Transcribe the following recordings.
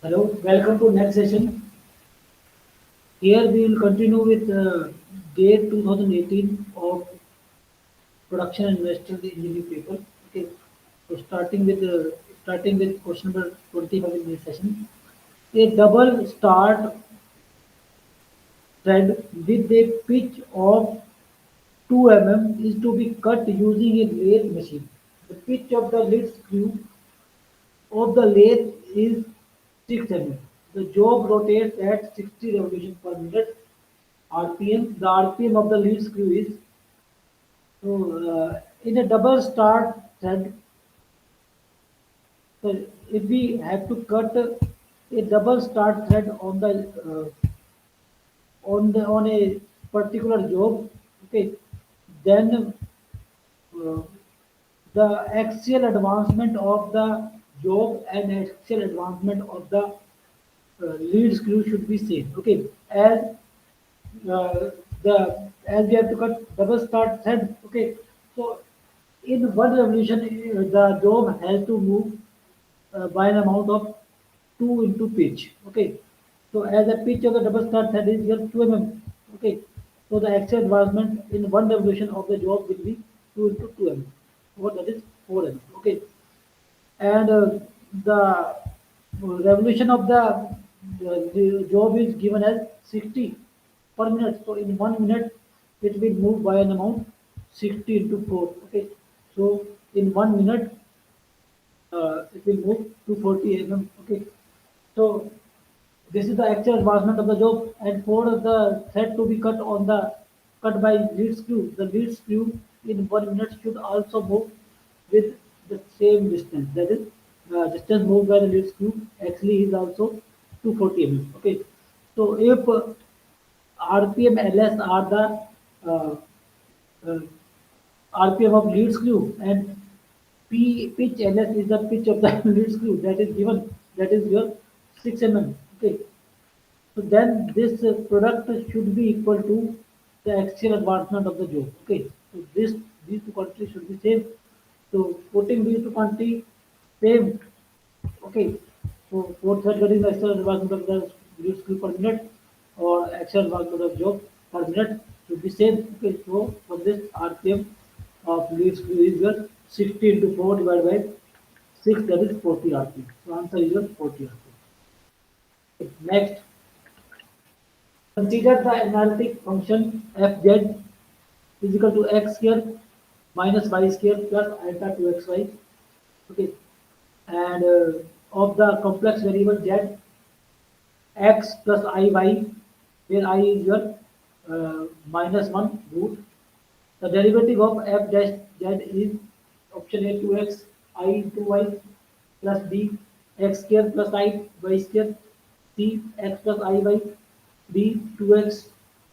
Hello, welcome to next session. Here we will continue with date 2018 of production and industrial engineering paper. Okay, so starting with question number 25 in this session. A double start thread with a pitch of 2 mm is to be cut using a lathe machine. The pitch of the lead screw of the lathe is 6 mm. The job rotates at 60 revolutions per minute RPM. The RPM of the lead screw is in a double start thread. So if we have to cut a double start thread on a particular job, okay, then uh, the axial advancement of the job and axial advancement of the lead screw should be same. Okay, uh, as we have to cut double start thread. Okay, so in one revolution, the job has to move by an amount of 2 into pitch. Okay, so as the pitch of the double start thread is here 2 mm. Okay, so the axial advancement in one revolution of the job will be 2 into 2 mm. What that is 4 mm. Okay, and the revolution of the job is given as 60 per minute. So in 1 minute, it will move by an amount 60 into 4. Okay, so in 1 minute, it will move 240 mm. Okay, so this is the actual advancement of the job, and for the thread to be cut by lead screw, the lead screw in 1 minute should also move with the same distance. That is, distance moved by the lead screw actually is also 240 mm. Okay, so if RPM LS are the uh, uh, RPM of lead screw and pitch LS is the pitch of the lead screw that is given, that is your 6 mm. Okay, so then this product should be equal to the axial advancement of the job. Okay, so these two quantities should be same. So putting these two quantities same. Okay, so for third getting the axial advancement of the lead screw per minute or axial advancement of job per minute should be same. Okay, so for this RPM of lead screw is your 60 into 4 divided by 6, that is 40 RPM. So answer is your 40 RPM. Okay, next, consider the analytic function fz is equal to x square minus y square plus alpha 2xy. Okay, and of the complex variable z x plus iy, where I is your minus 1 root. The derivative of f dash z is option A 2x I into y plus b x square plus I y square c x plus I y d 2x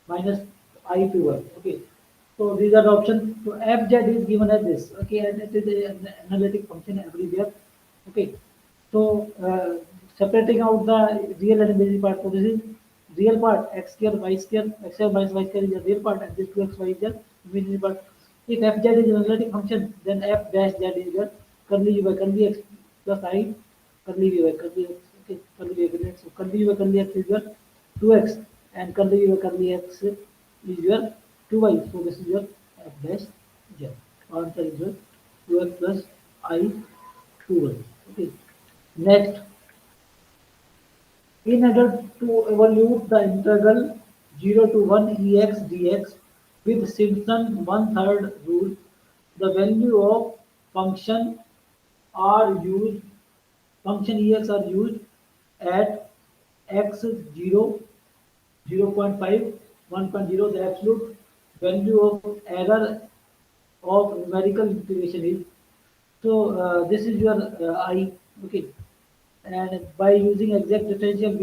minus I to y. Okay. So these are the options. So fz is given as this. Okay, and it is an analytic function everywhere. Okay. So separating out the real and imaginary part. So this is real part x square y square x square minus y square is the real part and this 2xy is the imaginary part. If fz is an analytic function, then f dash z is your curly y curly x plus I curly y curly x. Okay, curly y curly x. So curly y curly x is your 2x and curly y curly x is your 2y. So this is your f dash z. Answer is your 2x plus I 2y. Okay. Next, in order to evaluate the integral 0 to 1 ex dx with Simpson one-third rule, the value of function are used, function ex are used at x 0, 0.5, 1.0. The absolute value of error of numerical integration is. So this is your I. Okay, and by using exact differential,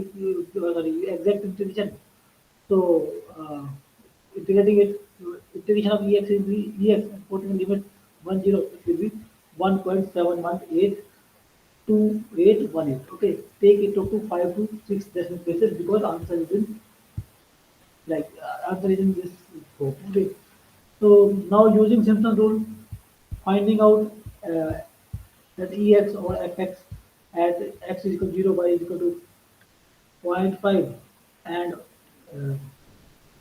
sorry, exact integration, so integrating it, integration of ex is ex, and putting in limit 10, it will be 1.7182818. Okay, take it up to 5 to 6 decimal places because answer is in answer is in this scope. Okay, so now using Simpson rule, finding out uh, that ex or fx at x is equal to 0, y is equal to 0.5 and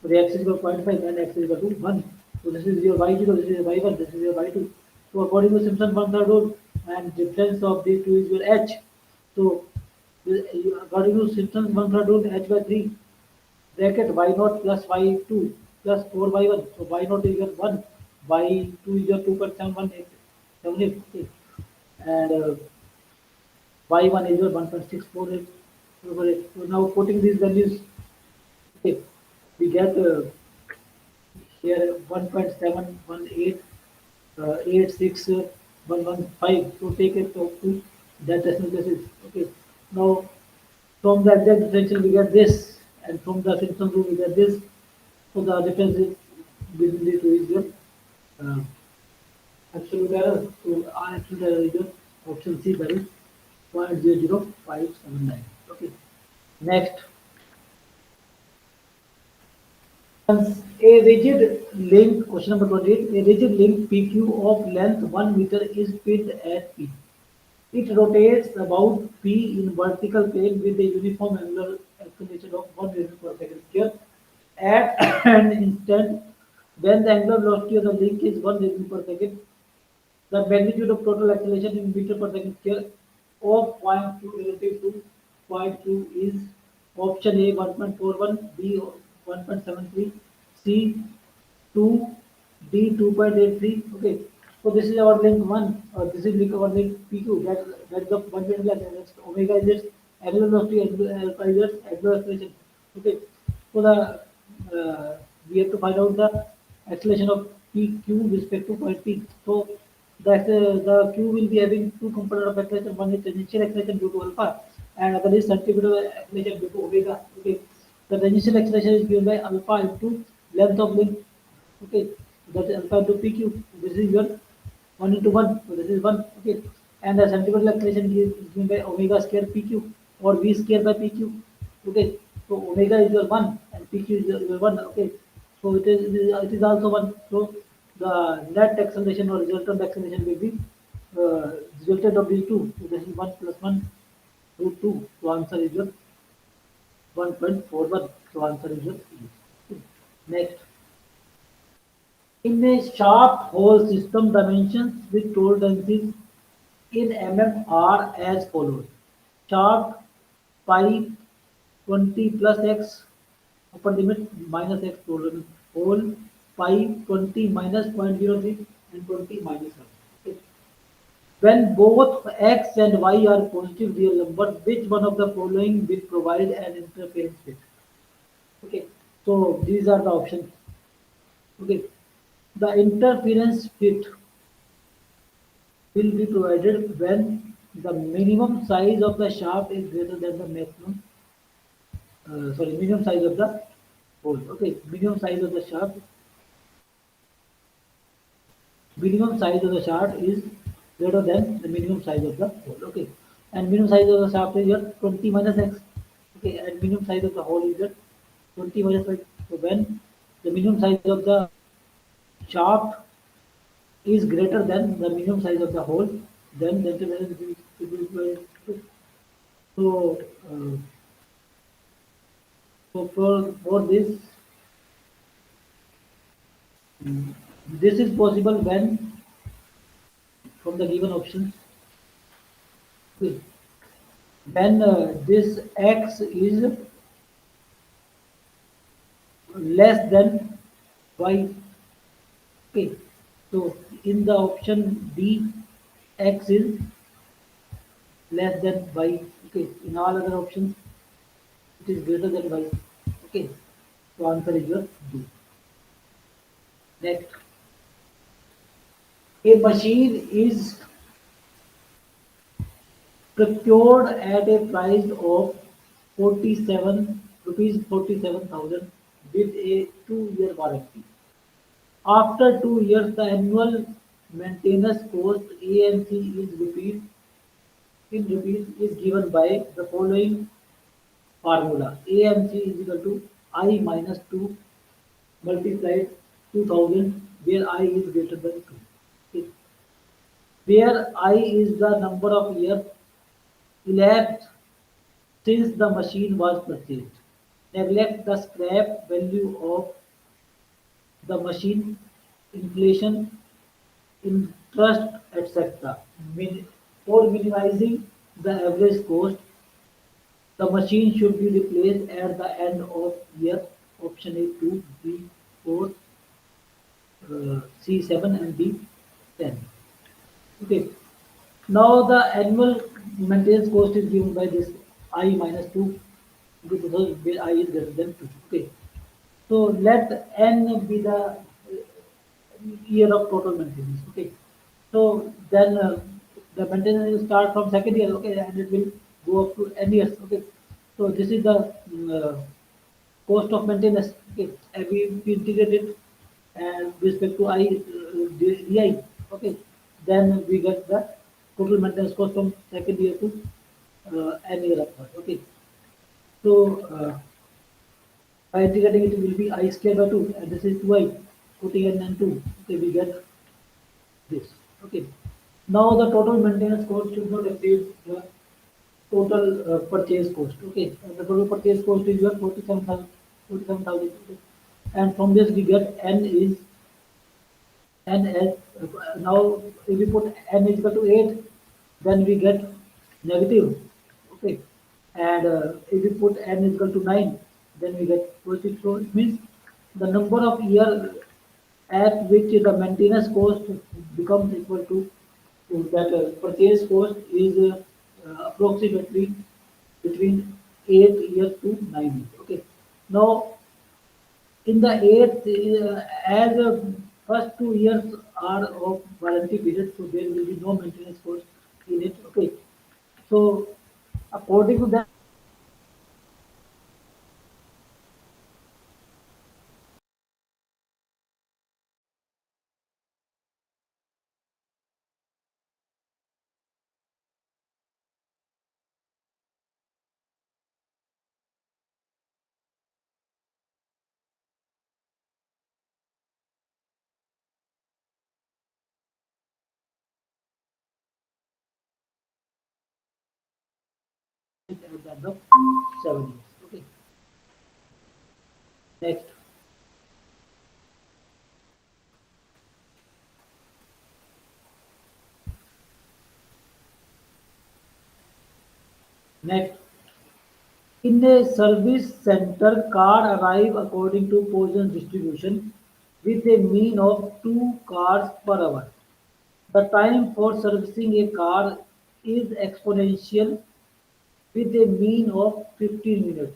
the x is equal to 0.5 and x is equal to 1. So this is your y0, this is your y1, this is your y2. So according to Simpson one third rule, and difference of these two is your h. So according to Simpson's one third rule, h by 3 bracket y naught plus y2 plus 4y1. So y naught is your 1, y2 is your 2.71878, okay. And y1 is your 1.648. So now putting these values, okay, we get here 1.71886 So take it to that decimal places. Okay. Now from the exact differential we get this, and from the Simpson rule we get this. So the difference is between the two is your uh, absolute error. So our absolute error is your option C, that is 0.00579. Okay. Next, a rigid link, question number 28, a rigid link PQ of length 1 meter is pinned at P. It rotates about P in vertical plane with a uniform angular acceleration of 1 meter per second square. At an instant when the angular velocity of the link is 1 meter per second, the magnitude of total acceleration in meter per second square of point Q relative to point Q is option A 1.41, B 1.73, C 2, D 2.83. Okay, so this is our link 1, this is link our link PQ, that is the 1 meter length, and that's omega is its angular velocity, alpha is its angular acceleration. Okay, so we have to find out the acceleration of PQ with respect to point P. So the Q will be having two components of acceleration. One is tangential acceleration due to alpha, and other is centripetal acceleration due to omega. Okay, the tangential acceleration is given by alpha into length of link. Okay, that is alpha into PQ. This is your 1 into 1. So this is 1. Okay, and the centripetal acceleration is given by omega square PQ or V square by PQ. Okay, so omega is your 1 and PQ is your 1. Okay, so it is also 1. So the net acceleration or resultant acceleration will be resultant of these two. So this is 1 plus 1 root 2. So answer is your 1.41. So answer is your E. Next. In a sharp hole system, dimensions with tolerances in mm are as follows. Sharp pi 20 plus x upper limit minus x tolerance whole pi 20 minus 0.03 and 20 minus 1. Okay. When both x and y are positive real numbers, which one of the following will provide an interference fit? Okay, so these are the options. Okay, the interference fit will be provided when the minimum size of the shaft is greater than the minimum size of the hole. Okay, minimum size of the shaft is greater than the minimum size of the hole. Okay, and minimum size of the shaft is your 20 minus x. Okay, and minimum size of the hole is your 20 minus y. So when the minimum size of the shaft is greater than the minimum size of the hole, then the interference will be. So, uh, so for this, this is possible when from the given options, when this x is less than y. Okay, so in the option D, x is less than y. Okay, in all other options, it is greater than y. Okay, so answer is your D. Next, a machine is procured at a price of 47 rupees 47,000 with a 2-year warranty. After 2 years, the annual maintenance cost AMC in rupees is given by the following formula. AMC is equal to I minus 2 multiplied 2000 where I is greater than 2. Okay. Where I is the number of years elapsed since the machine was purchased. Neglect the scrap value of the machine, inflation, interest, etc. For minimizing the average cost, the machine should be replaced at the end of year. Option A 2, B 4, C 7 and D 10. Okay. Now the annual maintenance cost is given by this I minus 2 because I is greater than 2. Okay. So let N be the year of total maintenance. Okay. So then the maintenance will start from second year. Okay, and it will go up to N years. Okay. So this is the cost of maintenance. Okay, and we integrate it and with respect to DI. Okay, then we get the total maintenance cost from second year to N year upward. Okay, so by integrating it will be I square by 2 and this is 2I, putting N and 2. Okay, we get this. Okay. Now the total maintenance cost should not exceed the total purchase cost. Okay. And the total purchase cost is your 47,000. 47,000. Okay. And from this we get N is N as now if we put N is equal to 8, then we get negative. Okay. And if we put N is equal to 9, then we get positive. So it means the number of year at which the maintenance cost becomes equal to that purchase cost is approximately between 8 years to 9 years. Okay. Now, in the eighth, as first 2 years are of warranty period, so there will be no maintenance cost in it. Okay. So, according to that, at the end of 7 years. Okay. Next, next. In a service center, cars arrive according to Poisson's distribution with a mean of 2 cars per hour. The time for servicing a car is exponential with a mean of 15 minutes.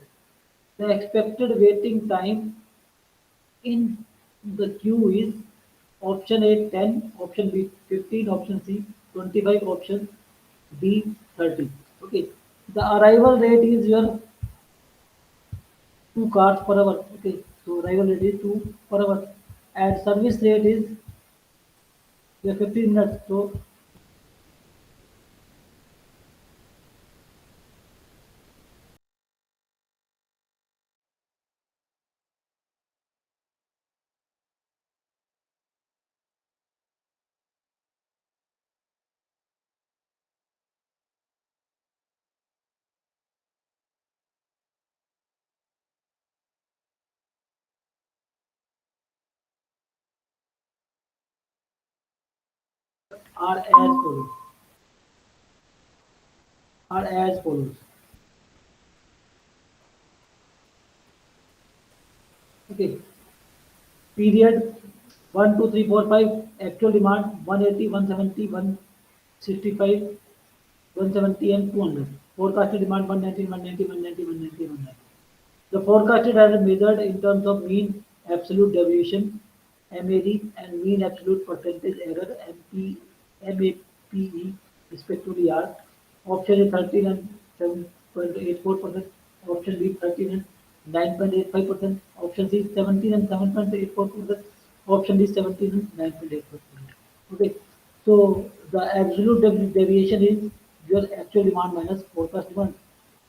The expected waiting time in the queue is option A 10, option B 15, option C 25, option D 30. Okay. The arrival rate is your 2 cars per hour. Okay. So arrival rate is 2 per hour. And service rate is your 15 minutes. So are as follows. Are as follows. Okay. Period 1, 2, 3, 4, 5. Actual demand 180, 170, 165, 170 and 200. Forecasted demand 190, 190, 190, 190, 190. The forecasted as measured in terms of mean absolute deviation (MAD) and mean absolute percentage error (MAPE) respectively are option A 13 and 7.84%, option B 13 and 9.85%, option C 17 and 7.84%, option D 17 and 9.84%. Okay, so the absolute deviation is your actual demand minus forecast demand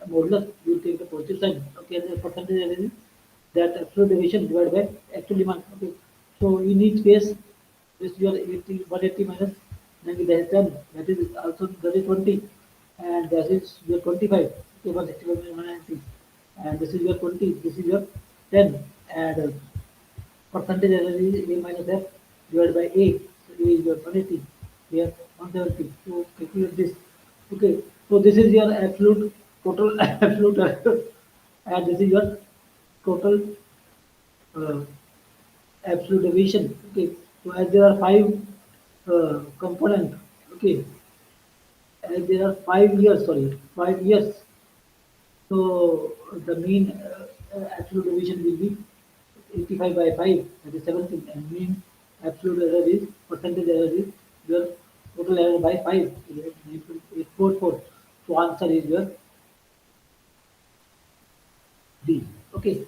modulus, you take the positive sign. Okay, the percentage error is that absolute deviation divided by actual demand. Okay, so in each case, this your 80, 180 minus 90 that is 10. That is also that is 20, and that is your 25. 61, 65 minus 190. And this is your 20, this is your 10. And percentage error is A minus F divided by A. So A is your 180, here 170. So calculate this. Okay, so this is your absolute total absolute error, and this is your total uh, absolute deviation. Okay, so as there are five component, okay, as there are 5 years, sorry, 5 years. So the mean absolute deviation will be 85 by 5, that is 17, and mean absolute error is, percentage error is your total error by 5, 844. So answer is your D. Okay.